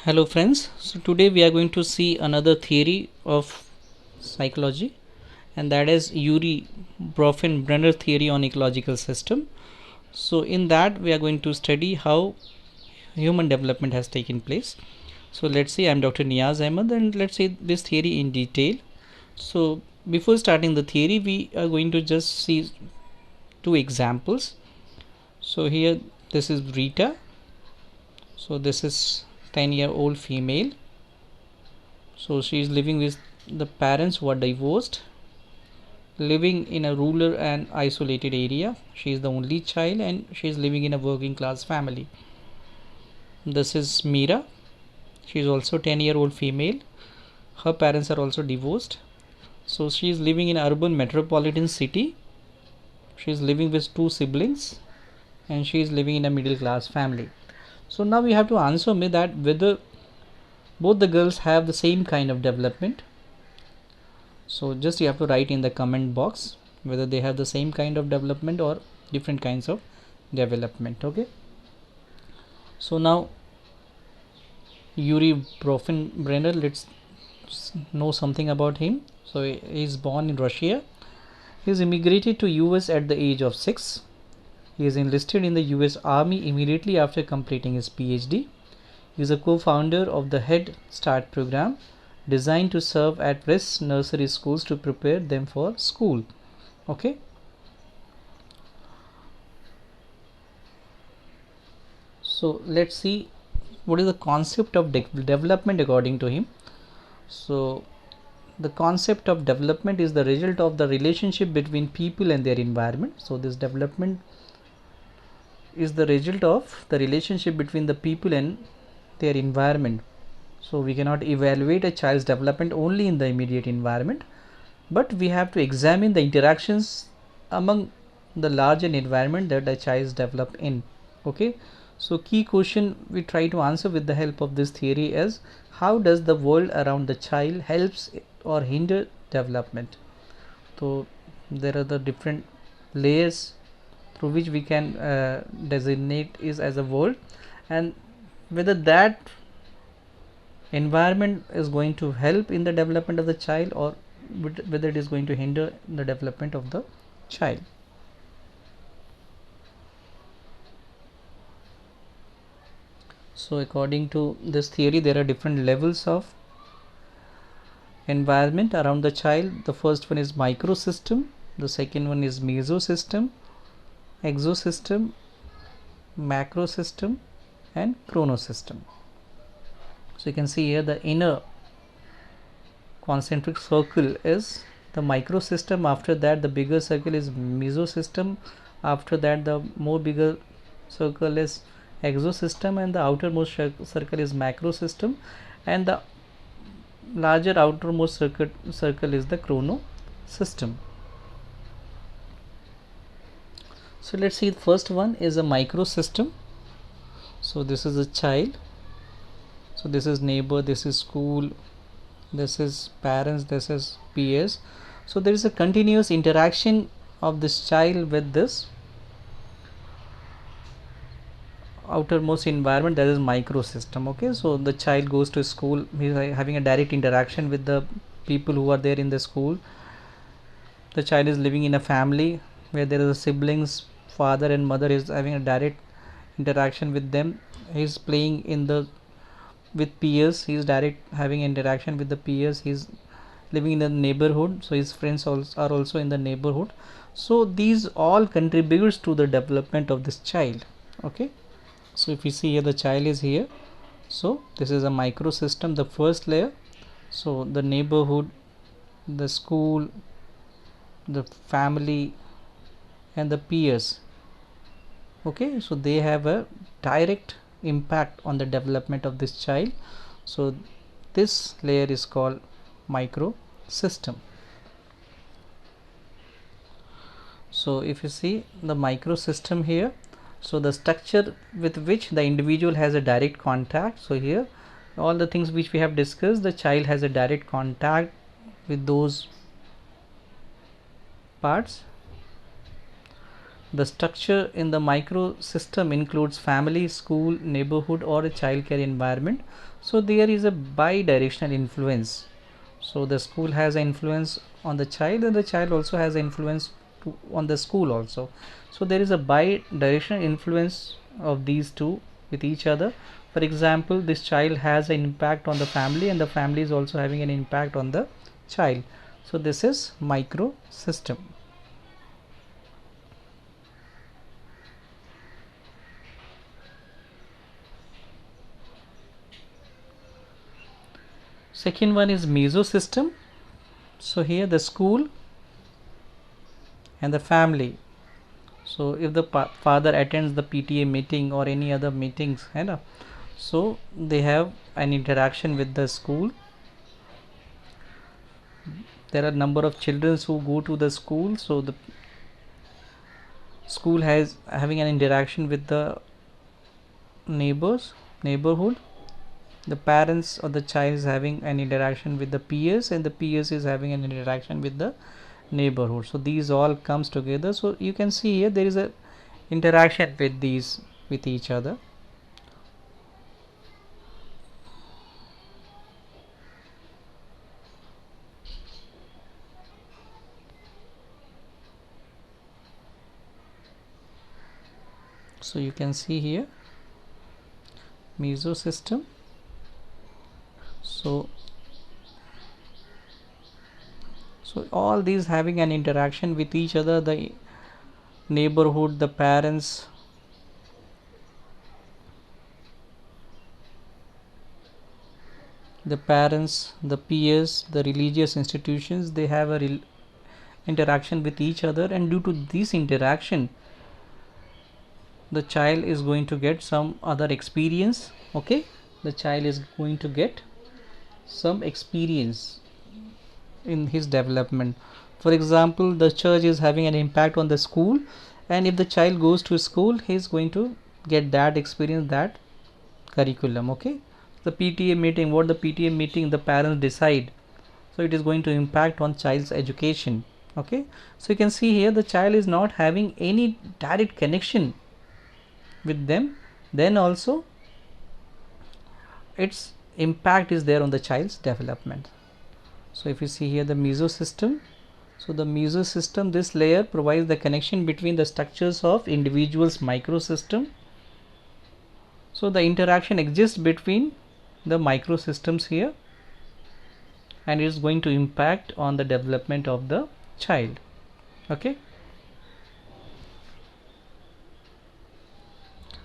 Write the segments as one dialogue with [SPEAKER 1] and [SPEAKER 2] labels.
[SPEAKER 1] Hello friends, so today we are going to see another theory of psychology, and that is Yuri Bronfenbrenner theory on ecological system. So in that we are going to study how human development has taken place. So let's see, I'm Dr. Niaz Ahmed and let's see this theory in detail. So before starting the theory we are going to just see two examples. So here this is Rita. So this is 10-year-old female. So she is living with the parents who are divorced, living in a rural and isolated area. She is the only child and she is living in a working class family. This is Mira. She is also 10-year-old female. Her parents are also divorced. So she is living in an urban metropolitan city. She is living with two siblings and she is living in a middle class family. So now we have to answer me that whether both the girls have the same kind of development. So just you have to write in the comment box whether they have the same kind of development or different kinds of development. Okay, so now Yuri Bronfenbrenner, let's know something about him. So he is born in Russia. He is immigrated to US at the age of 6. He is enlisted in the US Army immediately after completing his PhD. He is a co-founder of the Head Start program, designed to serve at risk nursery schools to prepare them for school. Okay, so let's see what is the concept of development according to him. So the concept of development is the result of the relationship between people and their environment. So this development is the result of the relationship between the people and their environment. So we cannot evaluate a child's development only in the immediate environment, but we have to examine the interactions among the larger environment that the child is developed in. Okay, so key question we try to answer with the help of this theory is how does the world around the child helps or hinder development. So there are the different layers through which we can designate is as a world, and whether that environment is going to help in the development of the child or whether it is going to hinder the development of the child. So according to this theory there are different levels of environment around the child. The first one is microsystem, the second one is mesosystem, exosystem, macrosystem and chronosystem. So you can see here the inner concentric circle is the microsystem, after that the bigger circle is mesosystem, after that the more bigger circle is exosystem and the outermost circle is macrosystem, and the larger outermost circle is the chronosystem. So let's see, the first one is a microsystem. So this is a child, so this is neighbor, this is school, this is parents, this is peers. So there is a continuous interaction of this child with this outermost environment, that is microsystem. Okay, so the child goes to school, he is having a direct interaction with the people who are there in the school. The child is living in a family where there is a siblings, father and mother is having a direct interaction with them. He is playing in the with peers, he is direct having interaction with the peers. He is living in the neighborhood, so his friends also are also in the neighborhood. So these all contributes to the development of this child. Okay, so if you see here the child is here, so this is a microsystem, the first layer. So the neighborhood, the school, the family and the peers. Okay, so they have a direct impact on the development of this child. So this layer is called microsystem. So if you see the microsystem here, so the structure with which the individual has a direct contact. So here all the things which we have discussed, the child has a direct contact with those parts. The structure in the microsystem includes family, school, neighborhood, or a childcare environment. So there is a bi-directional influence. So the school has an influence on the child, and the child also has an influence on the school also. So there is a bi-directional influence of these two with each other. For example, this child has an impact on the family, and the family is also having an impact on the child. So this is microsystem. Second one is mesosystem. So here the school and the family. So if the father attends the PTA meeting or any other meetings, so they have an interaction with the school. There are number of children who go to the school, so the school has having an interaction with the neighborhood. The parents or the child is having an interaction with the peers, and the peers is having an interaction with the neighborhood. So these all comes together. So you can see here there is a interaction with these with each other. So you can see here mesosystem. So all these having an interaction with each other, the neighborhood, the parents, the peers, the religious institutions, they have a interaction with each other, and due to this interaction the child is going to get some other experience. Okay, the child is going to get some experience in his development. For example, the church is having an impact on the school, and if the child goes to school, he is going to get that experience, that curriculum. Okay, the PTA meeting, what the PTA meeting the parents decide, so it is going to impact on child's education. Okay, so you can see here the child is not having any direct connection with them, then also its impact is there on the child's development. So if you see here the mesosystem, so the mesosystem, this layer provides the connection between the structures of individuals microsystem. So the interaction exists between the microsystems here, and it is going to impact on the development of the child. Okay,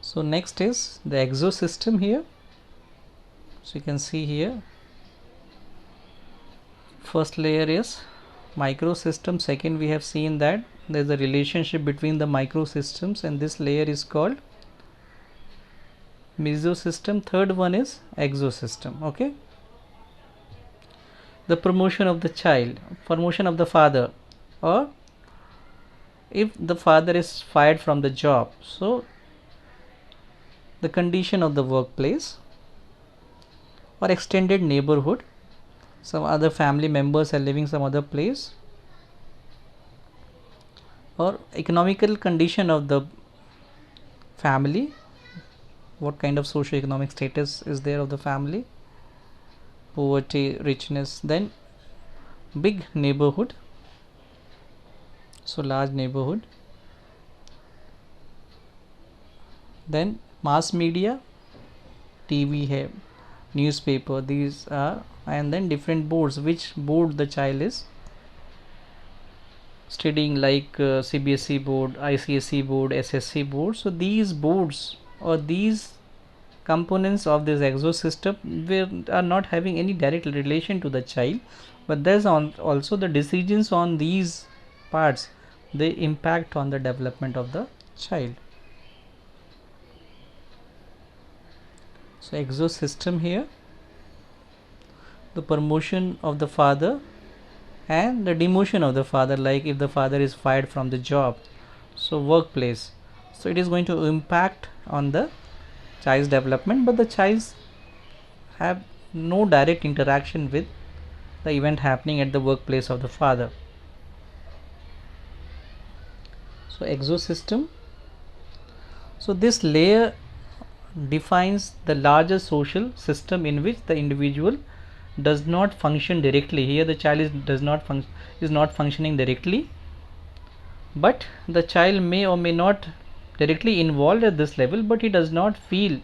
[SPEAKER 1] so next is the exosystem here. So you can see here first layer is microsystem, second we have seen that there is a relationship between the microsystems, and this layer is called mesosystem. Third one is exosystem. Okay, the promotion of the child, promotion of the father, or if the father is fired from the job, so the condition of the workplace or extended neighborhood, some other family members are living some other place, or economical condition of the family, what kind of socio-economic status is there of the family, poverty, richness, then big neighborhood, so large neighborhood, then mass media, TV hai, newspaper, these are, and then different boards, which board the child is studying, like CBSE board, ICSE board, SSC board. So these boards or these components of this exosystem are not having any direct relation to the child, but there's also the decisions on these parts, they impact on the development of the child. So exosystem here, the promotion of the father and the demotion of the father, like if the father is fired from the job, so workplace, so it is going to impact on the child's development, but the child have no direct interaction with the event happening at the workplace of the father. So exosystem, so this layer defines the larger social system in which the individual does not function directly. Here the child is not functioning directly, but the child may or may not directly involved at this level, but he does not feel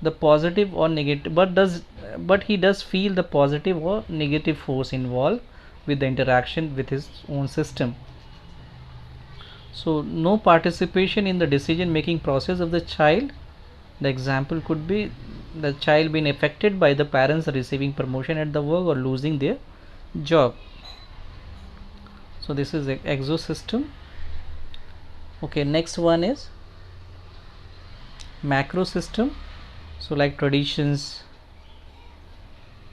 [SPEAKER 1] the positive or negative, but he does feel the positive or negative force involved with the interaction with his own system. So no participation in the decision making process of the child. The example could be the child being affected by the parents receiving promotion at the work or losing their job. So this is the exosystem. Okay, next one is macro system. So like traditions,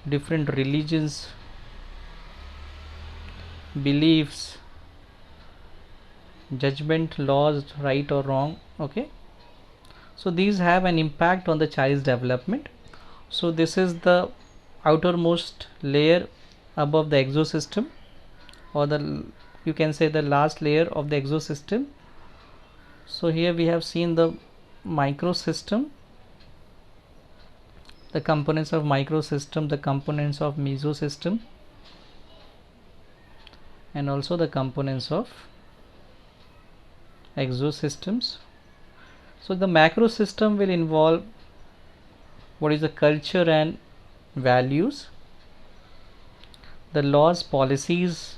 [SPEAKER 1] different religions, beliefs, judgment, laws, right or wrong. Okay, so these have an impact on the child's development. So this is the outermost layer above the exosystem, or the, you can say, the last layer of the exosystem. So here we have seen the microsystem, the components of microsystem, the components of mesosystem, and also the components of exosystems. So the macro system will involve what is the culture and values, the laws, policies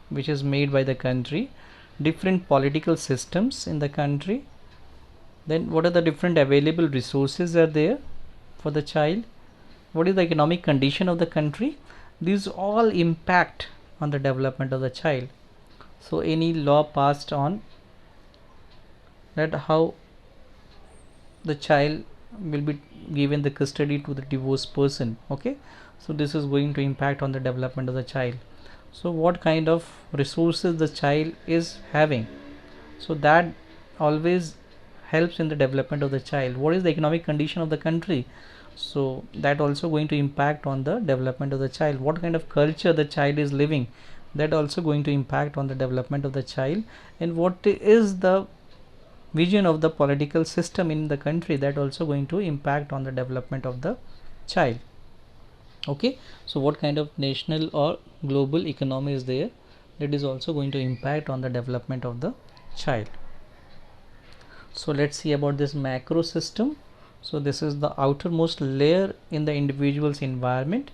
[SPEAKER 1] which is made by the country, different political systems in the country, then what are the different available resources are there for the child, what is the economic condition of the country. These all impact on the development of the child. So any law passed on that, how the child will be given the custody to the divorced person. Okay, so this is going to impact on the development of the child. So what kind of resources the child is having, so that always helps in the development of the child. What is the economic condition of the country, so that also going to impact on the development of the child. What kind of culture the child is living, that also going to impact on the development of the child. And what is the vision of the political system in the country, that also going to impact on the development of the child. Okay, so what kind of national or global economy is there, that is also going to impact on the development of the child. So let's see about this macro system. So this is the outermost layer in the individual's environment.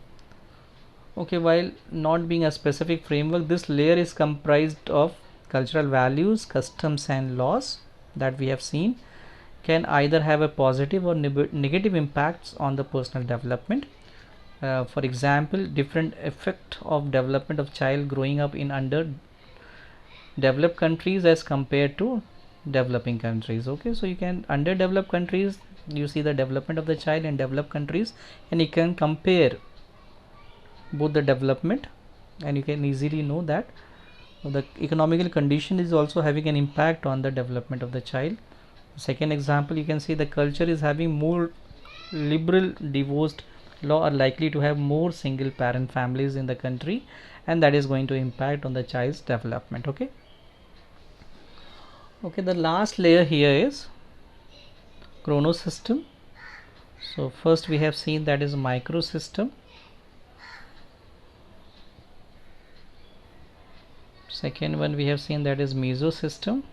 [SPEAKER 1] Okay, while not being a specific framework, this layer is comprised of cultural values, customs and laws that we have seen, can either have a positive or negative impacts on the personal development. For example, different effect of development of child growing up in underdeveloped countries as compared to developing countries. Okay, so you can, underdeveloped countries, you see the development of the child in developed countries, and you can compare both the development, and you can easily know that the economical condition is also having an impact on the development of the child. Second example, you can see the culture is having more liberal divorced law, are likely to have more single parent families in the country, and that is going to impact on the child's development. Okay, the last layer here is chronosystem. So first we have seen that is microsystem, second one we have seen that is mesosystem,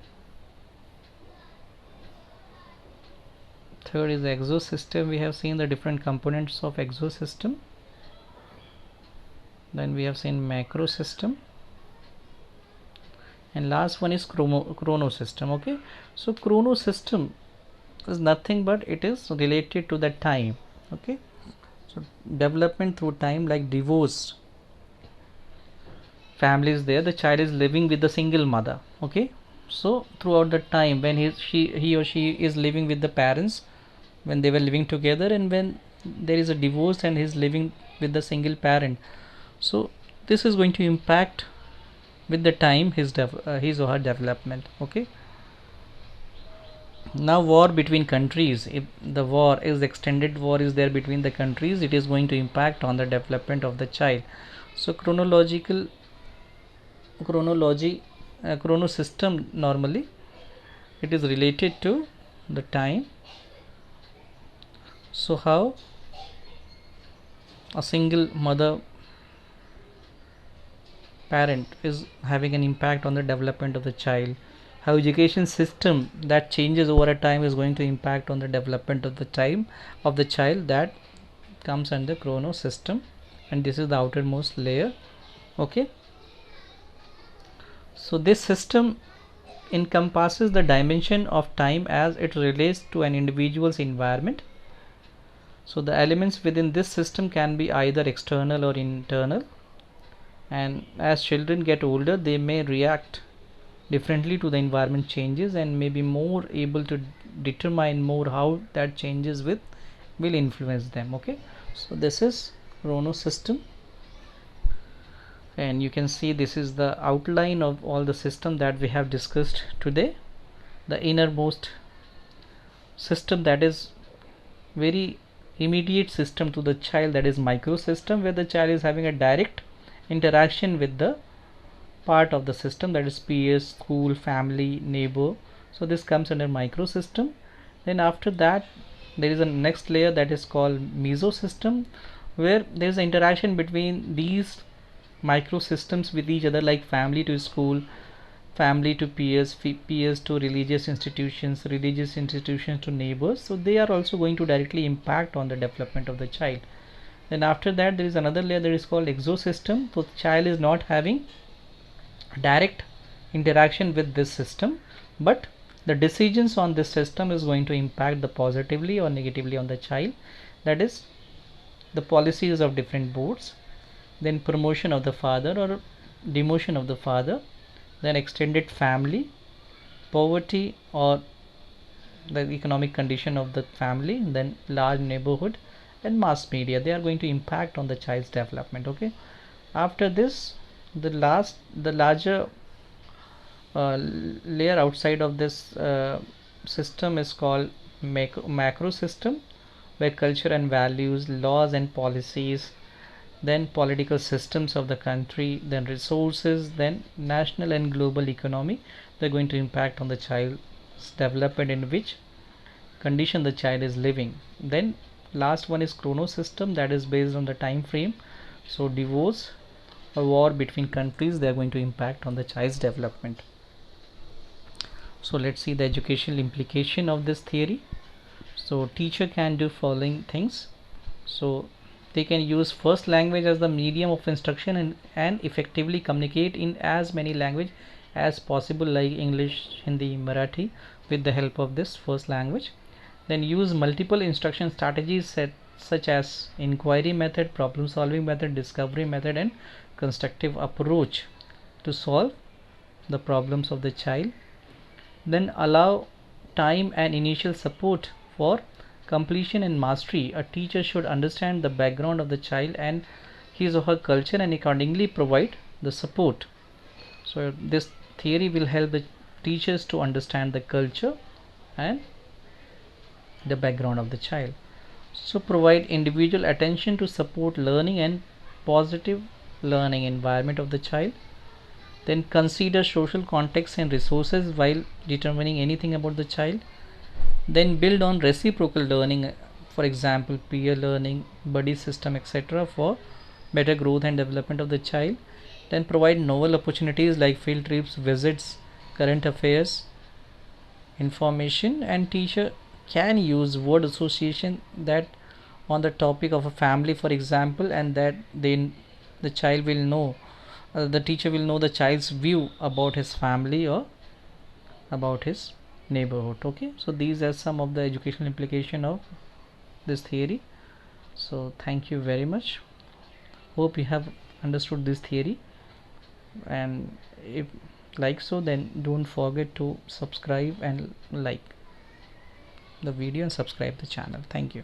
[SPEAKER 1] third is exosystem. We have seen the different components of exosystem. Then we have seen macro system, and last one is chronosystem. Okay, so chronosystem is nothing but it is related to the time. Okay, so development through time, like divorce families, there the child is living with the single mother. Okay, so throughout the time when he or she is living with the parents, when they were living together, and when there is a divorce and he is living with the single parent, so this is going to impact with the time his or her development. Okay, now war between countries, if the war is extended, war is there between the countries, it is going to impact on the development of the child. So chronology chrono system normally it is related to the time. So how a single mother parent is having an impact on the development of the child, how education system that changes over a time is going to impact on the development of the time of the child, that comes under chrono system, and this is the outermost layer. Okay, so this system encompasses the dimension of time as it relates to an individual's environment. So the elements within this system can be either external or internal, and as children get older they may react differently to the environment changes and may be more able to determine more how that changes will influence them. Okay, so this is chrono system, and you can see this is the outline of all the system that we have discussed today. The innermost system, that is very immediate system to the child, that is micro system, where the child is having a direct interaction with the part of the system, that is peers, school, family, neighbor. So this comes under micro system. Then after that there is a next layer that is called meso system, where there is an interaction between these micro systems with each other, like family to school, family to peers, peers to religious institutions, religious institutions to neighbors. So they are also going to directly impact on the development of the child. Then after that there is another layer that is called exosystem. So the child is not having direct interaction with this system, but the decisions on this system is going to impact the positively or negatively on the child, that is the policies of different boards, then promotion of the father or demotion of the father, then extended family, poverty or the economic condition of the family, then large neighborhood and mass media. They are going to impact on the child's development. Okay, after this the larger layer outside of this system is called macro system, where culture and values, laws and policies, then political systems of the country, then resources, then national and global economy, they're going to impact on the child's development, in which condition the child is living. Then last one is chrono system, that is based on the time frame. So divorce or war between countries, they are going to impact on the child's development. So let's see the educational implication of this theory. So teacher can do following things. So they can use first language as the medium of instruction and effectively communicate in as many language as possible, like English, Hindi, Marathi, with the help of this first language. Then use multiple instruction strategies such as inquiry method, problem solving method, discovery method and constructive approach to solve the problems of the child. Then allow time and initial support for completion and mastery. A teacher should understand the background of the child and his or her culture and accordingly provide the support. So this theory will help the teachers to understand the culture and the background of the child. So provide individual attention to support learning and positive learning environment of the child. Then consider social context and resources while determining anything about the child. Then build on reciprocal learning, for example peer learning, buddy system, etc., for better growth and development of the child. Then provide novel opportunities like field trips, visits, current affairs information, and teacher can use word association that on the topic of a family, for example, and that then the child will know, the teacher will know the child's view about his family or about his neighborhood. Okay, so these are some of the educational implication of this theory. So thank you very much, hope you have understood this theory, and if like so, then don't forget to subscribe and like the video and subscribe the channel. Thank you.